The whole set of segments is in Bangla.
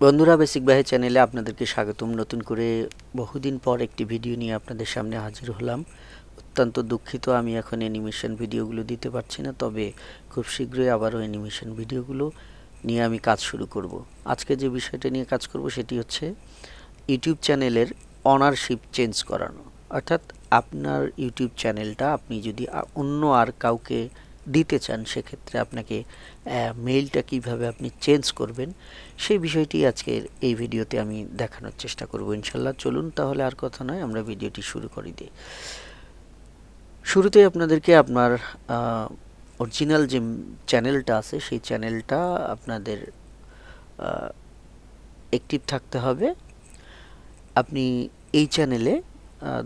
বন্ধুরা বেসিক বাহে চ্যানেলে আপনাদেরকে স্বাগতম। নতুন করে বহুদিন পর একটি ভিডিও নিয়ে আপনাদের সামনে হাজির হলাম। অত্যন্ত দুঃখিত আমি এখন অ্যানিমেশন ভিডিওগুলো দিতে পারছি না, তবে খুব শীঘ্রই আবারও অ্যানিমেশন ভিডিওগুলো নিয়ে আমি কাজ শুরু করব। আজকে যে বিষয়টা নিয়ে কাজ করব সেটি হচ্ছে ইউটিউব চ্যানেলের অনারশিপ চেঞ্জ করানো। অর্থাৎ আপনার ইউটিউব চ্যানেলটা আপনি যদি অন্য আর কাউকে দিতে চান, সেক্ষেত্রে আপনাকে মেইলটা কিভাবে আপনি চেঞ্জ করবেন সেই বিষয়টি আজকের এই ভিডিওতে আমি দেখানোর চেষ্টা করব ইনশাল্লাহ। চলুন তাহলে আর কথা নয়, আমরা ভিডিওটি শুরু করে দিই। শুরুতে আপনাদেরকে আপনার অরিজিনাল যে চ্যানেলটা আছে সেই চ্যানেলটা আপনাদের অ্যাক্টিভ থাকতে হবে। আপনি এই চ্যানেলে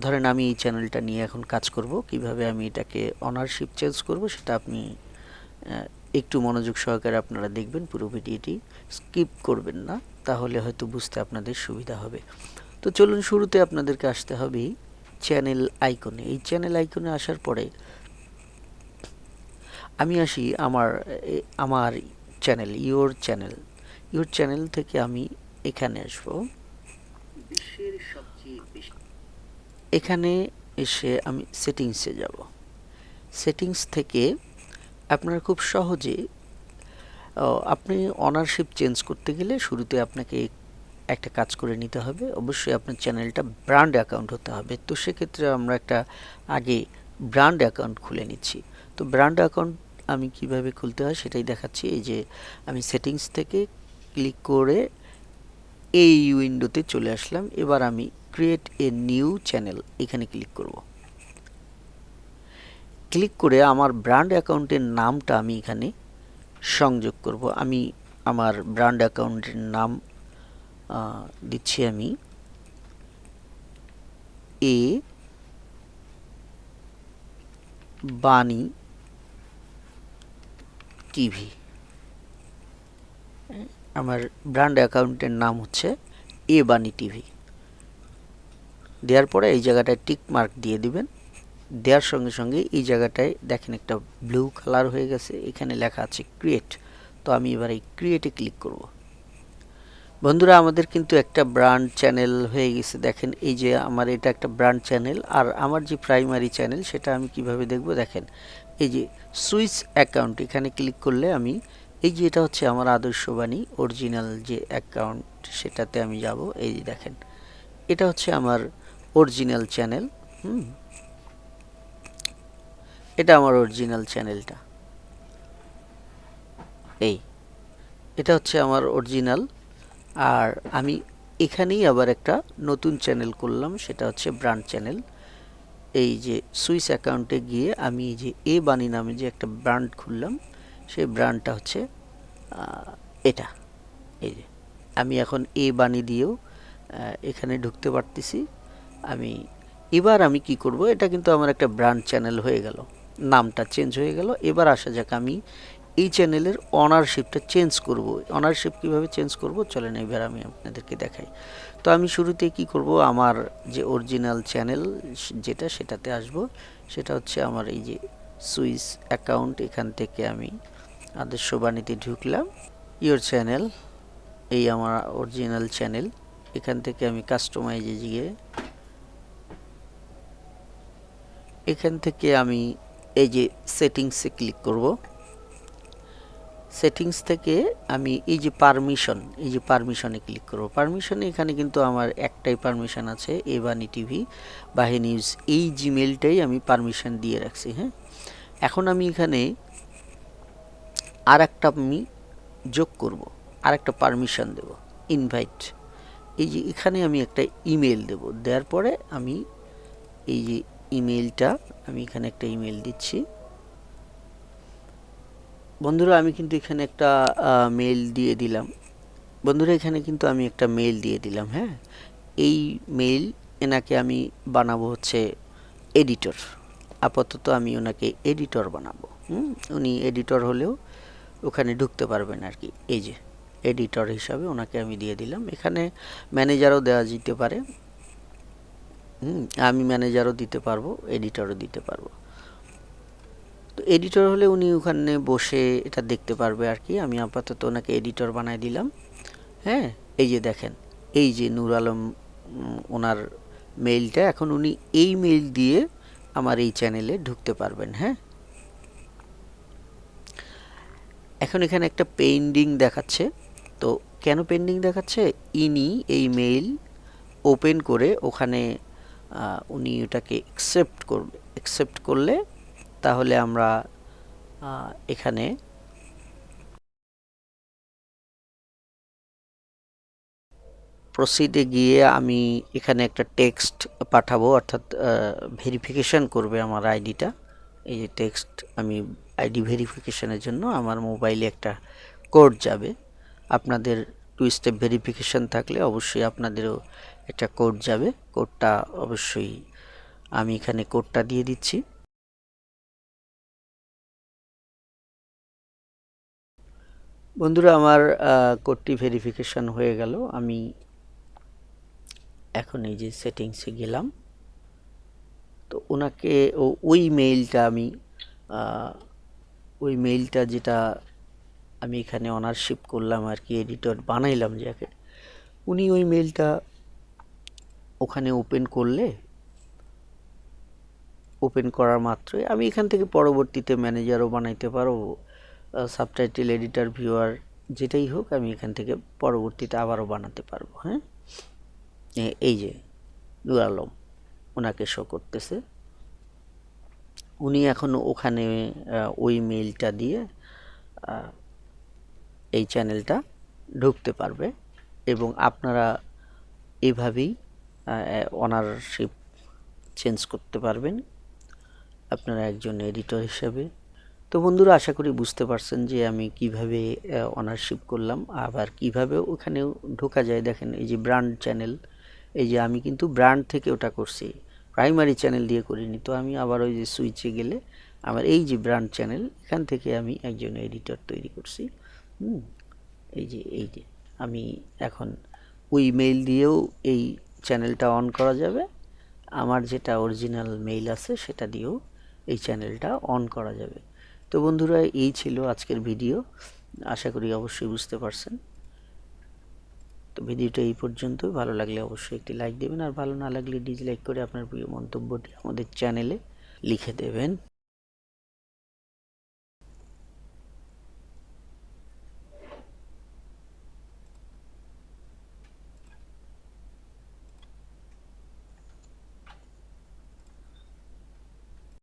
ধরেন আমি এই চ্যানেলটা নিয়ে এখন কাজ করব, কিভাবে আমি এটাকে অনারশিপ চেঞ্জ করব সেটা আপনি একটু মনোযোগ সহকারে আপনারা দেখবেন, পুরো ভিডিওটি স্কিপ করবেন না, তাহলে হয়তো বুঝতে আপনাদের সুবিধা হবে। তো চলুন শুরুতে আপনাদেরকে আসতে হবে চ্যানেল আইকনে। এই চ্যানেল আইকনে আসার পরে আমি আসি আমার চ্যানেল ইওর চ্যানেল থেকে আমি এখানে আসব। এখানে এসে আমি সেটিংসে যাব। সেটিংস থেকে আপনারা খুব সহজে আপনি অনারশিপ চেঞ্জ করতে গেলে শুরুতে আপনাকে একটা কাজ করে নিতে হবে। অবশ্যই আপনার চ্যানেলটা ব্র্যান্ড অ্যাকাউন্ট হতে হবে। তো সেক্ষেত্রে আমরা একটা আগে ব্র্যান্ড অ্যাকাউন্ট খুলে নিচ্ছি। তো ব্র্যান্ড অ্যাকাউন্ট আমি কিভাবে খুলতে হয় সেটাই দেখাচ্ছি। এই যে আমি সেটিংস থেকে ক্লিক করে এই উইন্ডোতে চলে আসলাম। এবার আমি ক্রিয়েট এ নিউ চ্যানেল এখানে ক্লিক করব। ক্লিক করে আমার ব্র্যান্ড অ্যাকাউন্টের নামটা আমি এখানে সংযোগ করব। আমি আমার ব্র্যান্ড অ্যাকাউন্টের নাম দিচ্ছি আমি এ বাণী টিভি। আমার ব্র্যান্ড অ্যাকাউন্টের নাম হচ্ছে এ বাণী টিভি। দেওয়ার পরে এই জায়গাটায় টিক মার্ক দিয়ে দিবেন। দেওয়ার সঙ্গে সঙ্গে এই জায়গাটায় দেখেন একটা ব্লু কালার হয়ে গেছে, এখানে লেখা আছে ক্রিয়েট। তো আমি এবার এই ক্রিয়েটে ক্লিক করব। বন্ধুরা আমাদের কিন্তু একটা ব্র্যান্ড চ্যানেল হয়ে গেছে। দেখেন এই যে আমার এটা একটা ব্র্যান্ড চ্যানেল, আর আমার যে প্রাইমারি চ্যানেল সেটা আমি কিভাবে দেখব, দেখেন এই যে সুইচ অ্যাকাউন্ট এখানে ক্লিক করলে আমি এই যে এটা হচ্ছে আমার আদর্শবাণী অরিজিনাল যে অ্যাকাউন্ট, সেটাতে আমি যাব। এই যে দেখেন এটা হচ্ছে আমার অরিজিনাল চ্যানেল। এটা আমার অরিজিনাল চ্যানেলটা, এটা হচ্ছে আমার অরিজিনাল। আর আমি এখানেই আবার একটা নতুন চ্যানেল করলাম, সেটা হচ্ছে ব্র্যান্ড চ্যানেল। এই যে সুইচ অ্যাকাউন্টে গিয়ে আমি এই যে এ বাণী নামে যে একটা ব্র্যান্ড খুললাম, সেই ব্র্যান্ডটা হচ্ছে এটা। এই যে আমি এখন এ বাণী দিয়েও এখানে ঢুকতে পারতেছি। এবার আমি কি করব, এটা কিন্তু আমার একটা ব্র্যান্ড চ্যানেল হয়ে গেল, নামটা চেঞ্জ হয়ে গেল। এবার আসা যাক আমি এই চ্যানেলের অনারশিপটা চেঞ্জ করব। অনারশিপ কিভাবে চেঞ্জ করব চলেন এবার আমি আপনাদেরকে দেখাই। তো আমি শুরুতে কি করব, আমার যে অরিজিনাল চ্যানেল যেটা সেটাতে আসব। সেটা হচ্ছে আমার এই যে সুইচ অ্যাকাউন্ট, এখান থেকে আমি আদর্শবাণীতে ঢুকলাম। ইওর চ্যানেল, এই আমার অরিজিনাল চ্যানেল। এখান থেকে আমি কাস্টমাইজে গিয়ে এখান থেকে আমি এই যে সেটিংসে ক্লিক করব। সেটিংস থেকে আমি এই যে পারমিশনে ক্লিক করব। পারমিশনে এখানে কিন্তু আমার একটাই পারমিশন আছে, এ বাণী টিভি বাহে নিউজ, এই জিমেলটাই আমি পারমিশন দিয়ে রাখছি। হ্যাঁ, এখন আমি এখানে আর একটা আমি যোগ করব, আর একটা পারমিশন দেব, ইনভাইট। এই যে এখানে আমি একটা ইমেল দেব। দেওয়ার পরে আমি এই যে ইমেলটা আমি এখানে একটা ইমেল দিচ্ছি। বন্ধুরা আমি কিন্তু এখানে একটা মেল দিয়ে দিলাম। হ্যাঁ, এই মেইল এনাকে আমি বানাবো হচ্ছে এডিটর। আপাতত আমি ওনাকে এডিটর বানাবো। উনি এডিটর হলেও ওখানে ঢুকতে পারবেন আর কি। এই যে এডিটর হিসাবে ওনাকে আমি দিয়ে দিলাম। এখানে ম্যানেজারও দেওয়া যেতে পারে। আমি ম্যানেজারও দিতে পারবো, এডিটরও দিতে পারবো। তো এডিটর হলে উনি ওখানে বসে এটা দেখতে পারবে আর কি। আমি আপাতত ওনাকে এডিটর বানাই দিলাম। হ্যাঁ, এই যে দেখেন, এই যে নূর আলম ওনার মেইলটা, এখন উনি এই মেইল দিয়ে আমার এই চ্যানেলে ঢুকতে পারবেন। হ্যাঁ, এখন এখানে একটা পেন্ডিং দেখাচ্ছে। তো কেন পেন্ডিং দেখাচ্ছে? ইনি এই মেইল ওপেন করে ওখানে উনি ওটাকে অ্যাকসেপ্ট করবে। অ্যাকসেপ্ট করলে তাহলে আমরা এখানে প্রসিডে গিয়ে আমি এখানে একটা টেক্সট পাঠাবো, অর্থাৎ ভেরিফিকেশন করবে আমার আইডিটা। এই যে টেক্সট, আমি আইডি ভেরিফিকেশনের জন্য আমার মোবাইলে একটা কোড যাবে। আপনাদের টু স্টেপ ভেরিফিকেশন থাকলে অবশ্যই আপনাদেরও একটা কোড যাবে। কোডটা অবশ্যই আমি এখানে কোডটা দিয়ে দিচ্ছি। বন্ধুরা, আমার কোডটি ভেরিফিকেশন হয়ে গেল। আমি এখন এই যে সেটিংসে গেলাম। তো ওনাকে ওই মেইলটা আমি ওই মেইলটা যেটা আমি এখানে অনারশিপ করলাম আর কি, এডিটর বানাইলাম যাকে, উনি ওই মেইলটা ওখানে ওপেন করলে, ওপেন করার মাত্রই আমি এখান থেকে পরবর্তীতে ম্যানেজারও বানাইতে পারবো, সাবটাইটেল এডিটর, ভিউয়ার, যেটাই হোক আমি এখান থেকে পরবর্তীতে আবারও বানাতে পারবো। হ্যাঁ, এই যে নূর আলম ওনাকে শো করতেছে। উনি এখন ওখানে ওই মেইলটা দিয়ে এই চ্যানেলটা ঢুকতে পারবে এবং আপনারা এভাবেই অনারশিপ চেঞ্জ করতে পারবেন আপনারা একজন এডিটর হিসেবে। তো বন্ধুরা, আশা করি বুঝতে পারছেন যে আমি কিভাবে অনারশিপ করলাম, আবার কিভাবে ওখানেও ঢোকা যায়। দেখেন, এই যে ব্র্যান্ড চ্যানেল, এই যে আমি কিন্তু ব্র্যান্ড থেকে ওটা করছি, প্রাইমারি চ্যানেল দিয়ে করিনি। তো আমি আবার ওই যে সুইচে গেলে আমার এই যে ব্র্যান্ড চ্যানেল, এখান থেকে আমি একজন এডিটর তৈরি করছি। এই যে আমি এখন ওই মেইল দিয়েও এই চ্যানেলটা অন করা যাবে। আমার যেটা অরিজিনাল মেইল আছে সেটা দিয়েও এই চ্যানেলটা অন করা যাবে। তো বন্ধুরা, এই ছিল আজকের ভিডিও। আশা করি অবশ্যই বুঝতে পারছেন। তো ভিডিওটা এই পর্যন্তই। ভালো লাগলে অবশ্যই একটি লাইক দেবেন, আর ভালো না লাগলে ডিসলাইক করে আপনার প্রিয় মন্তব্যটি আমাদের চ্যানেলে লিখে দেবেন।